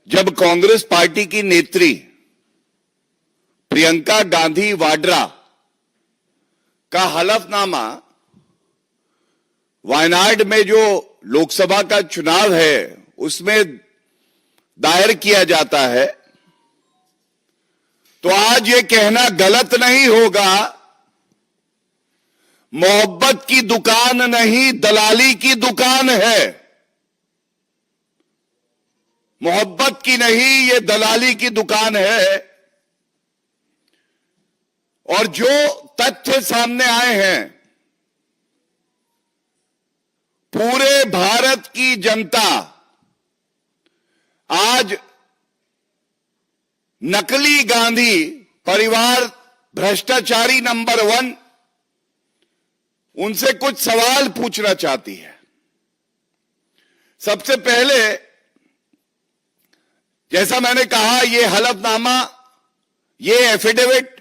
जब कांग्रेस पार्टी की नेत्री प्रियंका गांधी वाड्रा का हलफनामा वायनाड में जो लोकसभा का चुनाव है उसमें दायर किया जाता है, तो आज ये कहना गलत नहीं होगा मोहब्बत की दुकान नहीं दलाली की दुकान है। मोहब्बत की नहीं, ये दलाली की दुकान है। और जो तथ्य सामने आए हैं, पूरे भारत की जनता आज नकली गांधी परिवार भ्रष्टाचारी नंबर 1 उनसे कुछ सवाल पूछना चाहती है। सबसे पहले, जैसा मैंने कहा, ये हलफनामा, ये एफिडेविट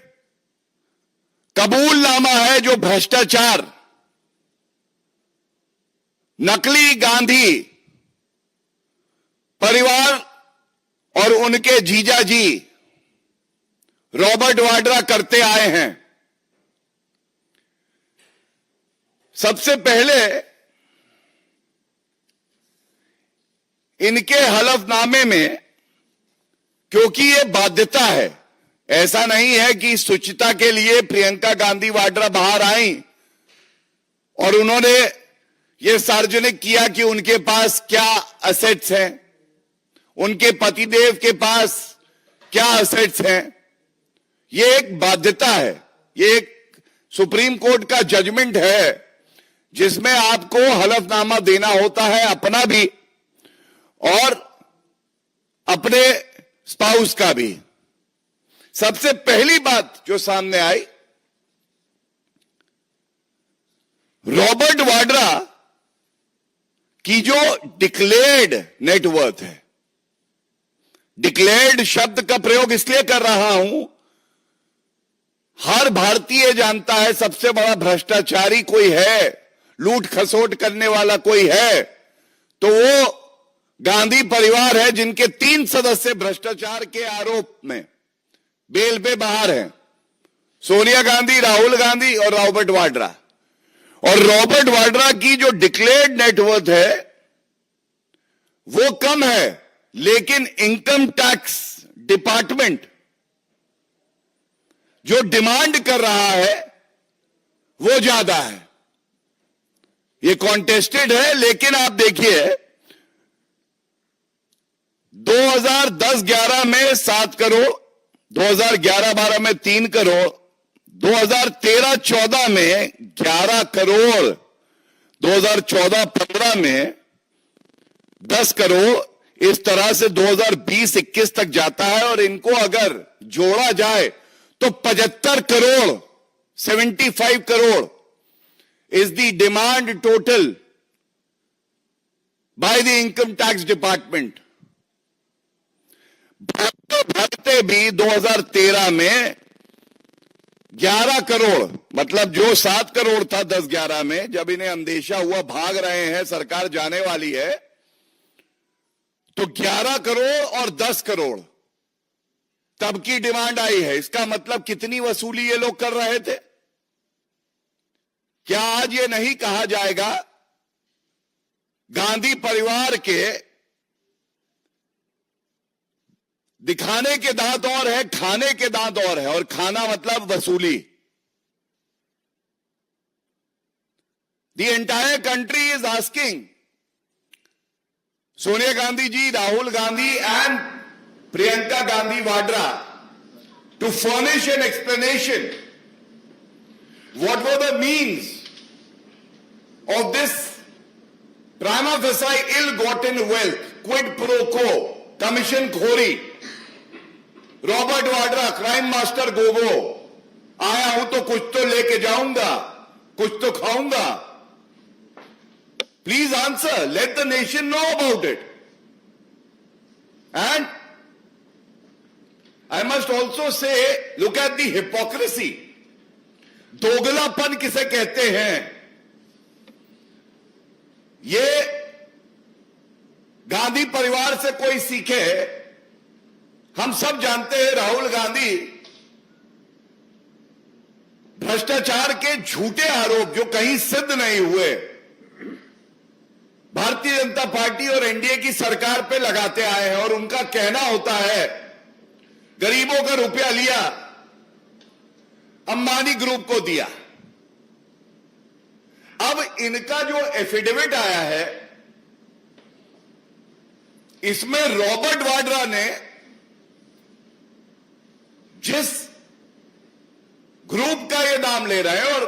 कबूलनामा है जो भ्रष्टाचार, नकली गांधी परिवार और उनके जीजाजी रॉबर्ट वाड्रा करते आए हैं। सबसे पहले इनके हलफनामे में, क्योंकि ये बाध्यता है, ऐसा नहीं है कि शुचिता के लिए प्रियंका गांधी वाड्रा बाहर आई और उन्होंने ये सार्वजनिक किया कि उनके पास क्या असेट्स हैं, उनके पतिदेव के पास क्या असेट्स हैं। ये एक बाध्यता है, ये एक सुप्रीम कोर्ट का जजमेंट है जिसमें आपको हलफनामा देना होता है, अपना भी और अपने स्पाउस का भी। सबसे पहली बात जो सामने आई, रॉबर्ट वाड्रा की जो डिक्लेयर्ड नेटवर्थ है, डिक्लेयर्ड शब्द का प्रयोग इसलिए कर रहा हूं, हर भारतीय जानता है सबसे बड़ा भ्रष्टाचारी कोई है, लूट खसोट करने वाला कोई है, तो वो गांधी परिवार है, जिनके 3 सदस्य भ्रष्टाचार के आरोप में बेल पे बाहर हैं, सोनिया गांधी, राहुल गांधी और रॉबर्ट वाड्रा। और रॉबर्ट वाड्रा की जो डिक्लेयर्ड नेटवर्थ है वो कम है, लेकिन इनकम टैक्स डिपार्टमेंट जो डिमांड कर रहा है वो ज्यादा है। ये कॉन्टेस्टेड है, लेकिन आप देखिए 2010-11 में 7 करोड़, 2011-12 में 3 करोड़, 2013-14 में 11 करोड़, 2014-15 में 10 करोड़, इस तरह से 2020-21 तक जाता है। और इनको अगर जोड़ा जाए तो 75 crore, 75 crore is the demand total by the income tax department। भरते भी 2013 में 11 करोड़, मतलब जो 7 करोड़ था 10-11 में, जब इन्हें अंदेशा हुआ भाग रहे हैं, सरकार जाने वाली है, तो 11 करोड़ और 10 करोड़ तब की डिमांड आई है। इसका मतलब कितनी वसूली ये लोग कर रहे थे। क्या आज ये नहीं कहा जाएगा गांधी परिवार के दिखाने के दांत और है, खाने के दांत और है, और खाना मतलब वसूली। The entire country is asking Sonia Gandhi ji, Rahul Gandhi and Priyanka Gandhi Vadra to furnish an explanation what were the means of this prima facie ill-gotten wealth, quid pro quo, commission खोरी। Robert Vadra, crime master Gogo, आया हूं तो कुछ तो लेके जाऊंगा, कुछ तो खाऊंगा। Please answer, let the nation know about it. And I must also say, look at the hypocrisy। दोगलापन किसे कहते हैं? ये गांधी परिवार से कोई सीखे हम सब जानते हैं राहुल गांधी भ्रष्टाचार के झूठे आरोप जो कहीं सिद्ध नहीं हुए भारतीय जनता पार्टी और एनडीए की सरकार पे लगाते आए हैं। और उनका कहना होता है गरीबों का रुपया लिया, अंबानी ग्रुप को दिया। अब इनका जो एफिडेविट आया है इसमें रॉबर्ट वाड्रा ने जिस ग्रुप का ये नाम ले रहे हैं और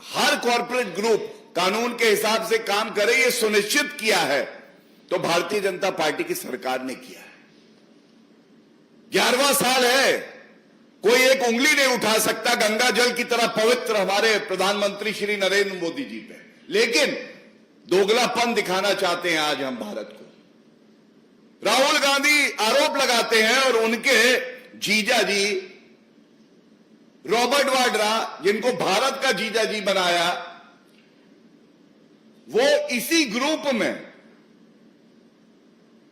हर कॉर्पोरेट ग्रुप कानून के हिसाब से काम करे ये सुनिश्चित किया है तो भारतीय जनता पार्टी की सरकार ने किया है। 11वां साल है, कोई एक उंगली नहीं उठा सकता गंगा जल की तरह पवित्र हमारे प्रधानमंत्री श्री नरेंद्र मोदी जी पे, लेकिन दोगलापन दिखाना चाहते हैं आज हम भारत को। राहुल गांधी आरोप लगाते हैं और उनके जीजा जी रॉबर्ट वाड्रा जिनको भारत का जीजा जी बनाया वो इसी ग्रुप में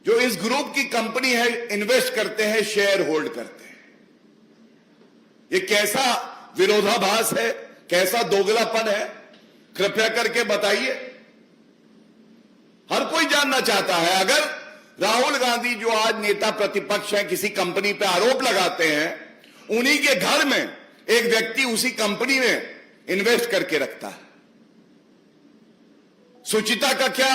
जो इस ग्रुप की कंपनी है इन्वेस्ट करते हैं, शेयर होल्ड करते हैं। ये कैसा विरोधाभास है, कैसा दोगलापन है, कृपया करके बताइए। हर कोई जानना चाहता है। अगर राहुल गांधी जो आज नेता प्रतिपक्ष हैं किसी कंपनी पे आरोप लगाते हैं, उन्हीं के घर में एक व्यक्ति उसी कंपनी में इन्वेस्ट करके रखता है। सुचिता का क्या,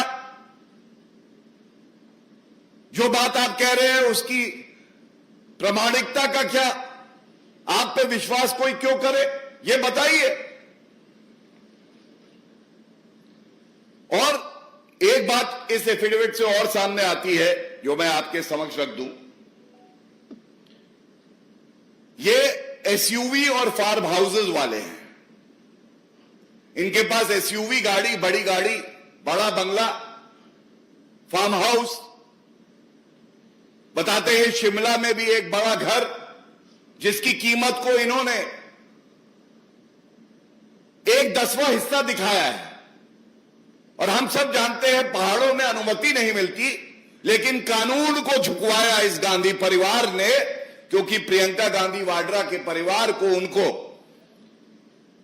जो बात आप कह रहे हैं उसकी प्रामाणिकता का क्या, आप पे विश्वास कोई क्यों करे, ये बताइए। और एक बात इस एफिडेविट से और सामने आती है जो मैं आपके समक्ष रख दूं। ये एसयूवी और फार्म हाउसेज वाले हैं। इनके पास एसयूवी गाड़ी, बड़ी गाड़ी, बड़ा बंगला, फार्म हाउस, बताते हैं शिमला में भी एक बड़ा घर जिसकी कीमत को इन्होंने 1/10वां हिस्सा दिखाया है। और हम सब जानते हैं पहाड़ों में अनुमति नहीं मिलती, लेकिन कानून को झुकवाया इस गांधी परिवार ने, क्योंकि प्रियंका गांधी वाड्रा के परिवार को उनको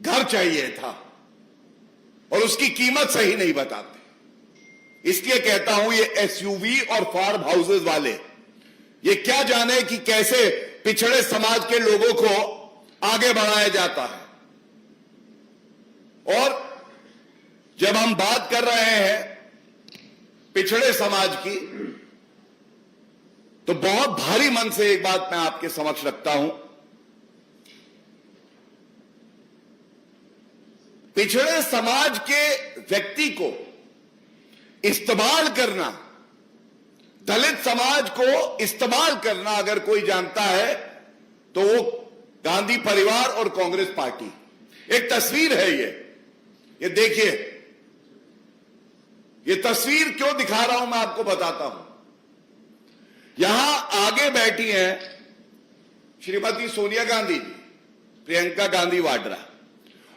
घर चाहिए था और उसकी कीमत सही नहीं बताते। इसलिए कहता हूं ये एसयूवी और फार्म हाउसेज वाले ये क्या जाने कि कैसे पिछड़े समाज के लोगों को आगे बढ़ाया जाता है। और जब हम बात कर रहे हैं पिछड़े समाज की, तो बहुत भारी मन से एक बात मैं आपके समक्ष रखता हूं। पिछड़े समाज के व्यक्ति को इस्तेमाल करना, दलित समाज को इस्तेमाल करना अगर कोई जानता है तो वो गांधी परिवार और कांग्रेस पार्टी। एक तस्वीर है ये देखिए। ये तस्वीर क्यों दिखा रहा हूं मैं आपको बताता हूं। यहां आगे बैठी हैं श्रीमती सोनिया गांधी जी, प्रियंका गांधी वाड्रा,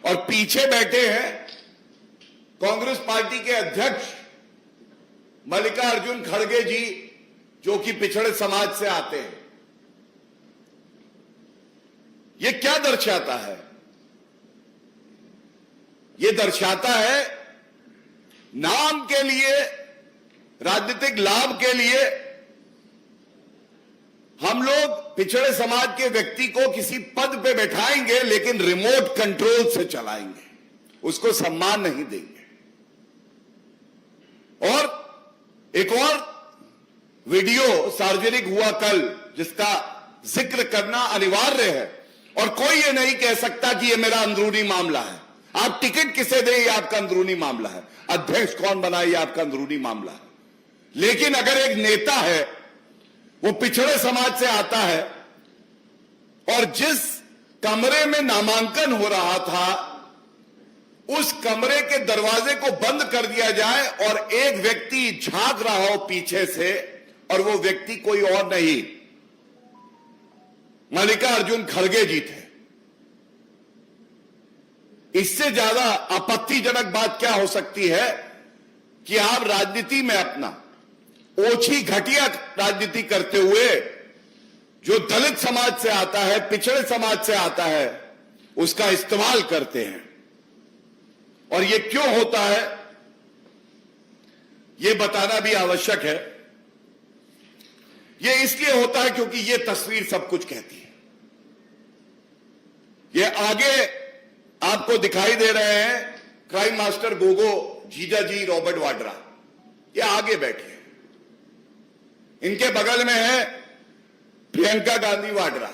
और पीछे बैठे हैं कांग्रेस पार्टी के अध्यक्ष मल्लिकार्जुन खड़गे जी, जो कि पिछड़े समाज से आते हैं। यह क्या दर्शाता है? यह दर्शाता है नाम के लिए, राजनीतिक लाभ के लिए हम लोग पिछड़े समाज के व्यक्ति को किसी पद पे बैठाएंगे लेकिन रिमोट कंट्रोल से चलाएंगे, उसको सम्मान नहीं देंगे। और एक और वीडियो सार्वजनिक हुआ कल जिसका जिक्र करना अनिवार्य है, और कोई ये नहीं कह सकता कि ये मेरा अंदरूनी मामला है। आप टिकट किसे दें ये आपका अंदरूनी मामला है, अध्यक्ष कौन बनाए ये आपका अंदरूनी मामला है। लेकिन अगर एक नेता है वो पिछड़े समाज से आता है और जिस कमरे में नामांकन हो रहा था उस कमरे के दरवाजे को बंद कर दिया जाए और एक व्यक्ति झांक रहा हो पीछे से, और वो व्यक्ति कोई और नहीं मल्लिकार्जुन खड़गे जी थे, इससे ज्यादा आपत्तिजनक बात क्या हो सकती है कि आप राजनीति में अपना ओछी घटिया राजनीति करते हुए जो दलित समाज से आता है, पिछड़े समाज से आता है, उसका इस्तेमाल करते हैं। और ये क्यों होता है, ये बताना भी आवश्यक है। ये इसलिए होता है क्योंकि ये तस्वीर सब कुछ कहती है। ये आगे आपको दिखाई दे रहे हैं क्राइम मास्टर गोगो जीजाजी रॉबर्ट वाड्रा, ये आगे बैठे हैं। इनके बगल में है प्रियंका गांधी वाड्रा,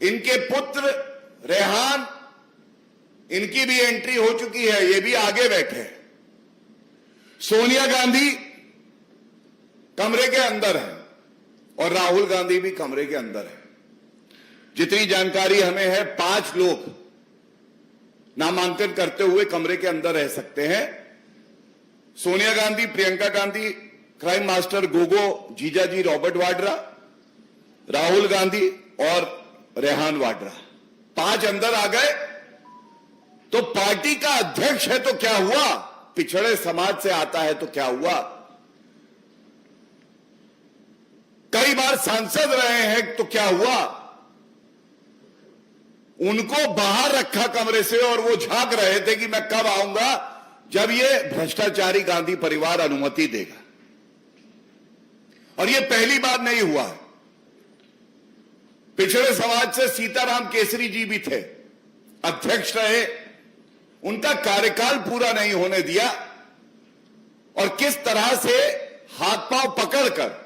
इनके पुत्र रेहान, इनकी भी एंट्री हो चुकी है, ये भी आगे बैठे हैं। सोनिया गांधी कमरे के अंदर है और राहुल गांधी भी कमरे के अंदर है। जितनी जानकारी हमें है, 5 लोग नामांकन करते हुए कमरे के अंदर रह सकते हैं। सोनिया गांधी, प्रियंका गांधी, क्राइम मास्टर गोगो जीजाजी रॉबर्ट वाड्रा, राहुल गांधी और रेहान वाड्रा, 5 अंदर आ गए। तो पार्टी का अध्यक्ष है तो क्या हुआ, पिछड़े समाज से आता है तो क्या हुआ, कई बार सांसद रहे हैं तो क्या हुआ, उनको बाहर रखा कमरे से और वो झांक रहे थे कि मैं कब आऊंगा जब ये भ्रष्टाचारी गांधी परिवार अनुमति देगा। और ये पहली बार नहीं हुआ। पिछड़े समाज से सीताराम केसरी जी भी थे, अध्यक्ष रहे, उनका कार्यकाल पूरा नहीं होने दिया और किस तरह से हाथ पांव पकड़कर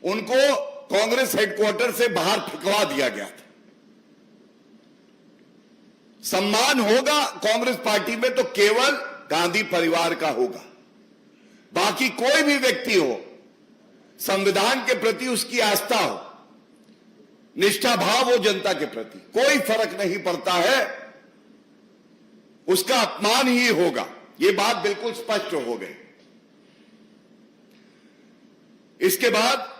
उनको कांग्रेस हेडक्वार्टर से बाहर फेंकवा दिया गया था। सम्मान होगा कांग्रेस पार्टी में तो केवल गांधी परिवार का होगा, बाकी कोई भी व्यक्ति हो, संविधान के प्रति उसकी आस्था हो, निष्ठा भाव हो जनता के प्रति, कोई फर्क नहीं पड़ता है, उसका अपमान ही होगा। यह बात बिल्कुल स्पष्ट हो गई। इसके बाद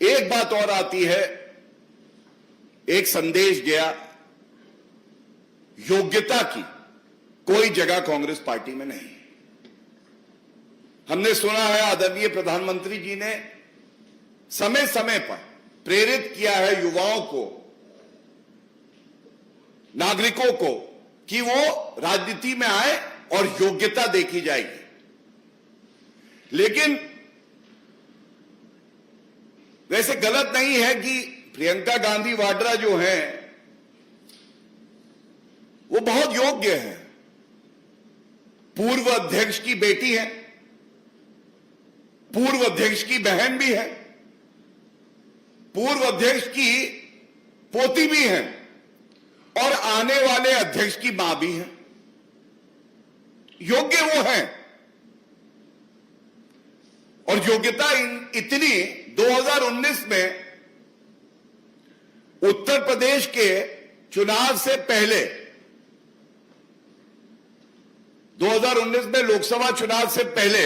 एक बात और आती है, एक संदेश गया, योग्यता की कोई जगह कांग्रेस पार्टी में नहीं। हमने सुना है आदरणीय प्रधानमंत्री जी ने समय समय पर प्रेरित किया है युवाओं को, नागरिकों को, कि वो राजनीति में आए और योग्यता देखी जाएगी। लेकिन वैसे गलत नहीं है कि प्रियंका गांधी वाड्रा जो हैं वो बहुत योग्य हैं, पूर्व अध्यक्ष की बेटी है, पूर्व अध्यक्ष की बहन भी है, पूर्व अध्यक्ष की पोती भी है और आने वाले अध्यक्ष की मां भी है। योग्य वो हैं और योग्यता इतनी 2019 में उत्तर प्रदेश के चुनाव से पहले, 2019 में लोकसभा चुनाव से पहले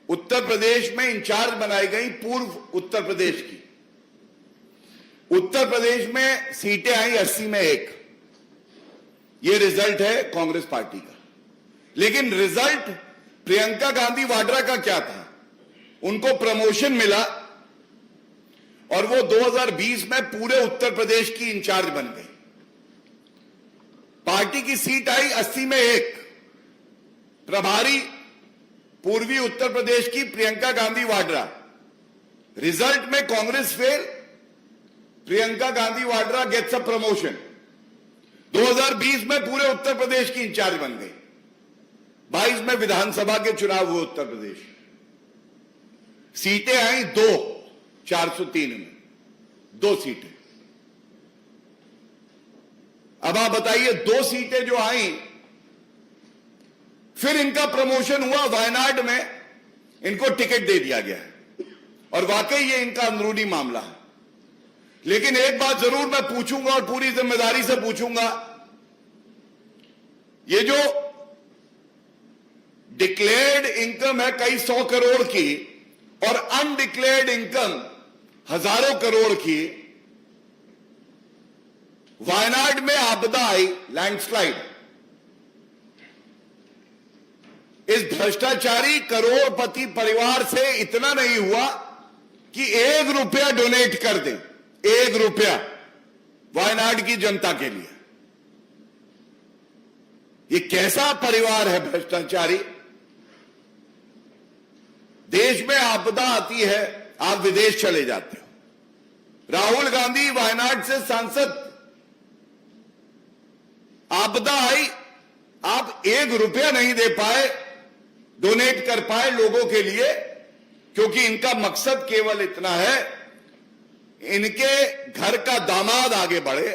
उत्तर प्रदेश में इंचार्ज बनाई गई पूर्व उत्तर प्रदेश की। उत्तर प्रदेश में सीटें आई 80 में 1। यह रिजल्ट है कांग्रेस पार्टी का। लेकिन रिजल्ट प्रियंका गांधी वाड्रा का क्या था? उनको प्रमोशन मिला और वो 2020 में पूरे उत्तर प्रदेश की इंचार्ज बन गई। पार्टी की सीट आई 80 में 1। प्रभारी पूर्वी उत्तर प्रदेश की प्रियंका गांधी वाड्रा। रिजल्ट में Congress fail, Priyanka Gandhi Vadra gets a promotion. 2020 में पूरे उत्तर प्रदेश की इंचार्ज बन गई। 22 में विधानसभा के चुनाव हुए उत्तर प्रदेश, सीटें आई 2, 403 में 2 सीटें। अब आप बताइए, 2 सीटें जो आई, फिर इनका प्रमोशन हुआ, वायनाड में इनको टिकट दे दिया गया है और वाकई ये इनका अंदरूनी मामला है। लेकिन एक बात जरूर मैं पूछूंगा और पूरी जिम्मेदारी से पूछूंगा, ये जो डिक्लेयर्ड इनकम है कई 100 करोड़ की और अनडिक्लेयर्ड इनकम हजारों करोड़ की, वायनाड में आपदा आई, लैंडस्लाइड, इस भ्रष्टाचारी करोड़पति परिवार से इतना नहीं हुआ कि 1 रुपया डोनेट कर दें, 1 रुपया वायनाड की जनता के लिए। ये कैसा परिवार है भ्रष्टाचारी? देश में आपदा आती है, आप विदेश चले जाते हो। राहुल गांधी वायनाड से सांसद, आपदा आई, आप 1 रुपया नहीं दे पाए, डोनेट कर पाए लोगों के लिए, क्योंकि इनका मकसद केवल इतना है, इनके घर का दामाद आगे बढ़े,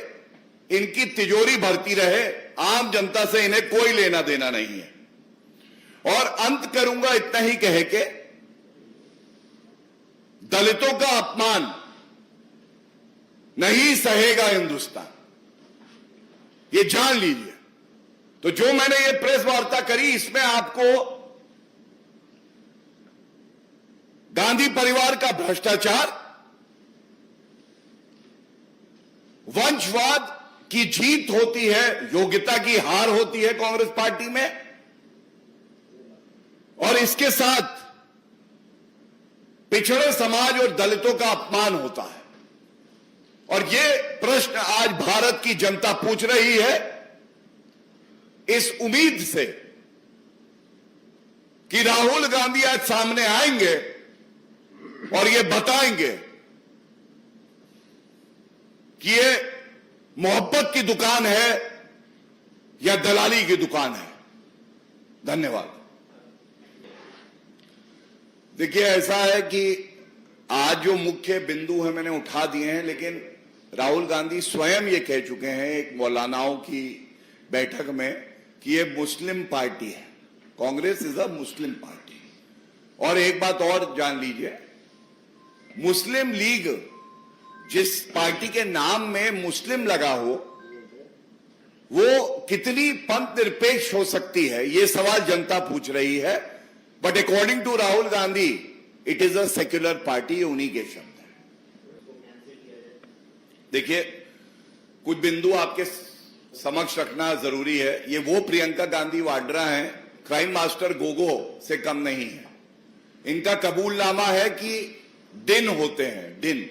इनकी तिजोरी भरती रहे, आम जनता से इन्हें कोई लेना देना नहीं है। और अंत करूंगा इतना ही कह के, दलितों का अपमान नहीं सहेगा हिंदुस्तान, ये जान लीजिए। तो जो मैंने ये प्रेस वार्ता करी, इसमें आपको गांधी परिवार का भ्रष्टाचार, वंशवाद की जीत होती है, योग्यता की हार होती है कांग्रेस पार्टी में, और इसके साथ पिछड़े समाज और दलितों का अपमान होता है। और ये प्रश्न आज भारत की जनता पूछ रही है, इस उम्मीद से कि राहुल गांधी आज सामने आएंगे और ये बताएंगे कि ये मोहब्बत की दुकान है या दलाली की दुकान है। धन्यवाद। देखिए, ऐसा है कि आज जो मुख्य बिंदु है मैंने उठा दिए हैं, लेकिन राहुल गांधी स्वयं ये कह चुके हैं एक मौलानाओं की बैठक में कि ये मुस्लिम पार्टी है, Congress is a Muslim party. और एक बात और जान लीजिए, मुस्लिम लीग, जिस पार्टी के नाम में मुस्लिम लगा हो, वो कितनी पंथ निरपेक्ष हो सकती है, ये सवाल जनता पूछ रही है। But according to Rahul Gandhi it is a secular party, उन्हीं के शब्द है। देखिए, कुछ बिंदु आपके समक्ष रखना जरूरी है। ये वो प्रियंका गांधी वाड्रा हैं, क्राइम मास्टर गोगो से कम नहीं है। इनका कबूलनामा है कि दिन होते हैं, दिन।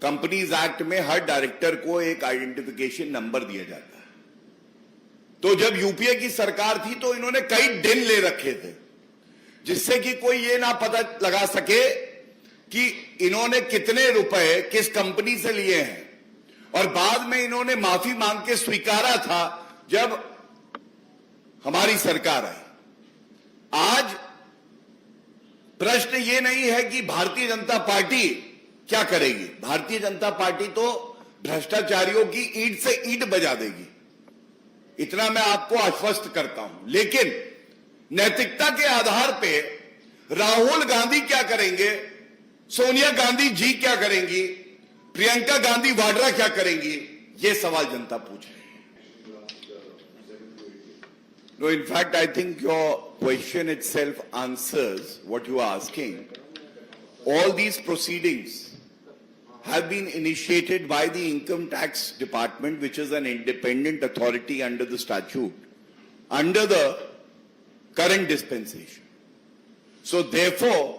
कंपनीज एक्ट में हर डायरेक्टर को एक आइडेंटिफिकेशन नंबर दिया जाता है। तो जब यूपीए की सरकार थी तो इन्होंने कई दिन ले रखे थे, जिससे कि कोई ये ना पता लगा सके कि इन्होंने कितने रुपए किस कंपनी से लिए हैं। और बाद में इन्होंने माफी मांग के स्वीकारा था जब हमारी सरकार आई। आज प्रश्न ये नहीं है कि भारतीय जनता पार्टी क्या करेगी। भारतीय जनता पार्टी तो भ्रष्टाचारियों की ईंट से ईंट बजा देगी, इतना मैं आपको आश्वस्त करता हूं। लेकिन नैतिकता के आधार पे राहुल गांधी क्या करेंगे, सोनिया गांधी जी क्या करेंगी, प्रियंका गांधी वाड्रा क्या करेंगी, ये सवाल जनता पूछ रही है। No, in fact, I think your question itself answers what you are asking. All these proceedings have been initiated by the Income Tax Department, which is an independent authority under the statute, under the current dispensation. So therefore,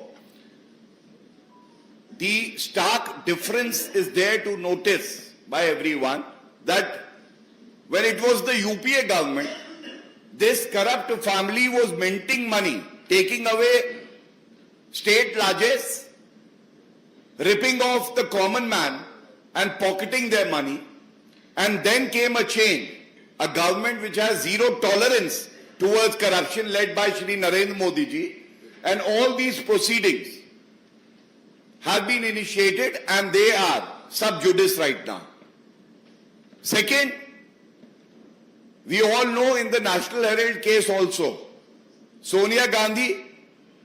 the stark difference is there to notice by everyone that when it was the UPA government, this corrupt family was minting money, taking away state largesse, ripping off the common man and pocketing their money. And then came a change, a government which has zero tolerance towards corruption, led by Shri Narendra Modi ji, and all these proceedings have been initiated and they are sub judice right now. Second, we all know in the National Herald case also, Sonia Gandhi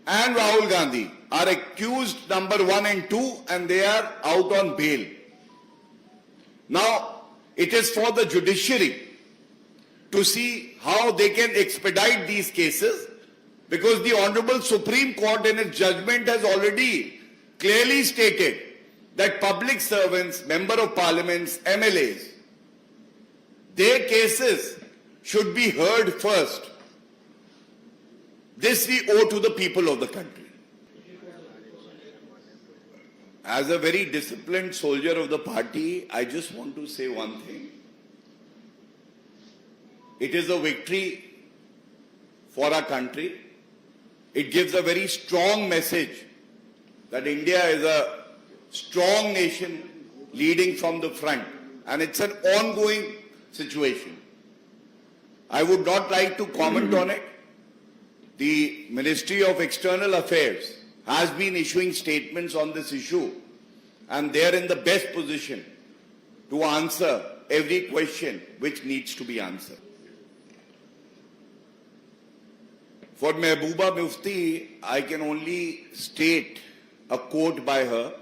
and Rahul Gandhi are accused number 1 and 2 and they are out on bail. Now, it is for the judiciary to see how they can expedite these cases, because the Honorable Supreme Court in its judgment has already clearly stated that public servants, member of parliaments, MLAs, their cases should be heard first. This we owe to the people of the country. As a very disciplined soldier of the party, I just want to say one thing. It is a victory for our country. It gives a very strong message that India is a strong nation leading from the front, and it's an ongoing situation. I would not like to comment on it. The Ministry of External Affairs has been issuing statements on this issue, and they are in the best position to answer every question which needs to be answered. For Mehbooba Mufti, I can only state a quote by her.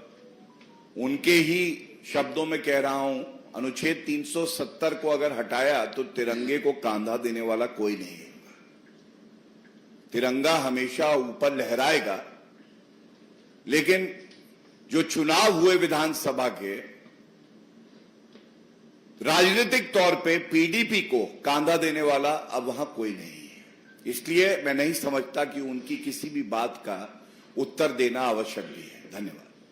उनके ही शब्दों में कह रहा हूं, अनुच्छेद 370 को अगर हटाया तो तिरंगे को कांधा देने वाला कोई नहीं है। तिरंगा हमेशा ऊपर लहराएगा, लेकिन जो चुनाव हुए विधानसभा के, राजनीतिक तौर पे पीडीपी को कांधा देने वाला अब वहां कोई नहीं है। इसलिए मैं नहीं समझता कि उनकी किसी भी बात का उत्तर देना आवश्यक भी है। धन्यवाद।